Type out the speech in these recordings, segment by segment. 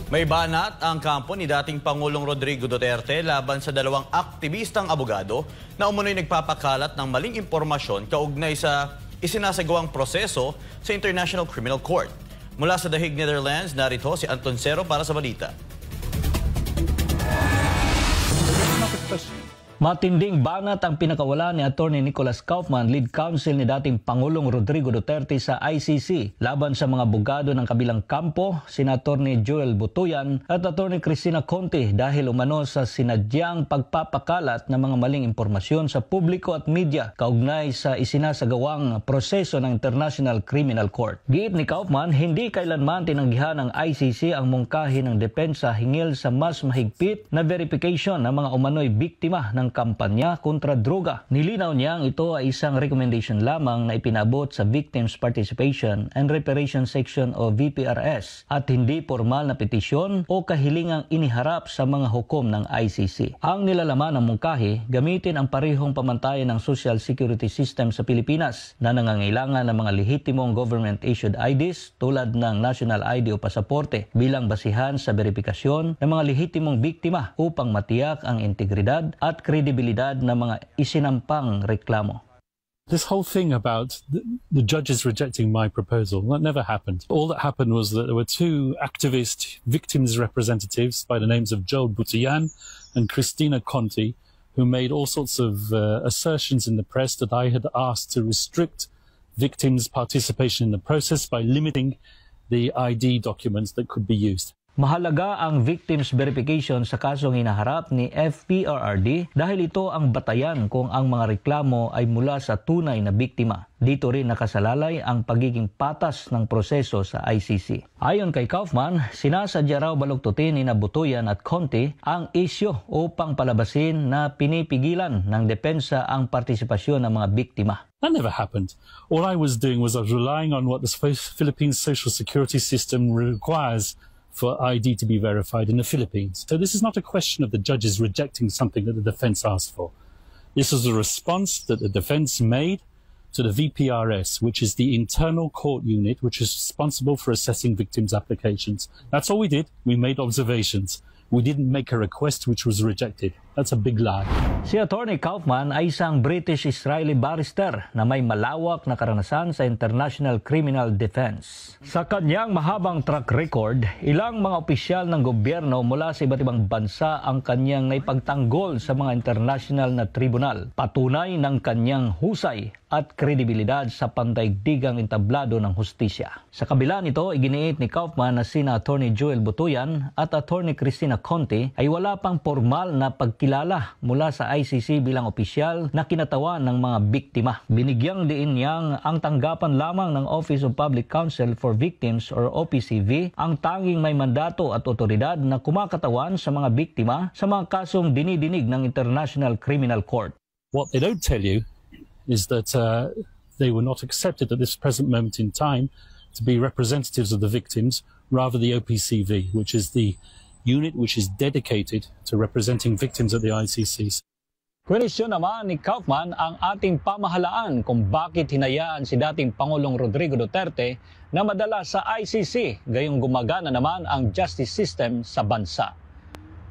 May banat ang kampo ni dating Pangulong Rodrigo Duterte laban sa dalawang aktivistang abogado na umunoy nagpapakalat ng maling impormasyon kaugnay sa isinasagawang proseso sa International Criminal Court. Mula sa The Hague, Netherlands, narito si Anton Cero para sa balita. Matinding banat ang pinakawala ni Atty. Nicholas Kaufman, lead counsel ni dating Pangulong Rodrigo Duterte sa ICC laban sa mga abogado ng kabilang kampo, sina Atty. Joel Butuyan at Atty. Cristina Conti dahil umano sa sinadyang pagpapakalat ng mga maling impormasyon sa publiko at media kaugnay sa isinasagawang proseso ng International Criminal Court. Giit ni Kaufman, hindi kailanman tinanggihan ng ICC ang mungkahi ng depensa hingil sa mas mahigpit na verification ng mga umano'y biktima ng kampanya kontra droga. Nilinaw niyang ito ay isang recommendation lamang na ipinabot sa Victims Participation and Reparation Section o VPRS at hindi formal na petisyon o kahilingang iniharap sa mga hukom ng ICC. Ang nilalaman ng mungkahi, gamitin ang parehong pamantayan ng Social Security System sa Pilipinas na nangangailangan ng mga lehitimong government-issued IDs tulad ng National ID o pasaporte bilang basihan sa verifikasyon ng mga lehitimong biktima upang matiyak ang integridad at kredibilidad ng mga isinampang reklamo. This whole thing about the judges rejecting my proposal, that never happened. All that happened was that there were two activist victims representatives by the names of Joel Butuyan and Cristina Conti who made all sorts of assertions in the press that I had asked to restrict victims' participation in the process by limiting the ID documents that could be used. Mahalaga ang victims verification sa kasong hinaharap ni FPRRD dahil ito ang batayan kung ang mga reklamo ay mula sa tunay na biktima. Dito rin nakasalalay ang pagiging patas ng proseso sa ICC. Ayon kay Kaufman, sinasadya raw baluktutin ni Butuyan at Conti ang isyo upang palabasin na pinipigilan ng depensa ang partisipasyon ng mga biktima. That never happened. All I was doing was I was relying on what the Philippine social security system requires for ID to be verified in the Philippines. So this is not a question of the judges rejecting something that the defense asked for. This was a response that the defense made to the VPRS, which is the internal court unit which is responsible for assessing victims' applications. That's all we did. We made observations. We didn't make a request which was rejected. That's a big lie. Si Atty. Kaufman ay isang British-Israeli barrister na may malawak na karanasan sa international criminal defense. Sa kanyang mahabang track record, ilang mga opisyal ng gobyerno mula sa iba't ibang bansa ang kanyang naipagtanggol sa mga international na tribunal. Patunay ng kanyang husay at kredibilidad sa pandaigdigang entablado ng hustisya. Sa kabila nito, iginiit ni Kaufman na sina Atty. Joel Butuyan at Atty. Cristina Conti ay wala pang formal na pagkilala mula sa ICC bilang opisyal na kinatawan ng mga biktima. Binigyang diin niyang ang tanggapan lamang ng Office of Public Counsel for Victims or OPCV ang tanging may mandato at otoridad na kumakatawan sa mga biktima sa mga kasong dinidinig ng International Criminal Court. What they don't tell you is that they were not accepted at this present moment in time to be representatives of the victims, rather the OPCV, which is the unit which is dedicated to representing victims at the ICC. Kwenisyon naman ni Kaufman ang ating pamahalaan kung bakit hinayaan si dating Pangulong Rodrigo Duterte na madala sa ICC, gayong gumagana naman ang justice system sa bansa.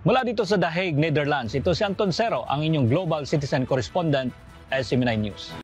Mula dito sa The Hague, Netherlands, ito si Anton Cero, ang inyong Global Citizen Correspondent, SMNI News.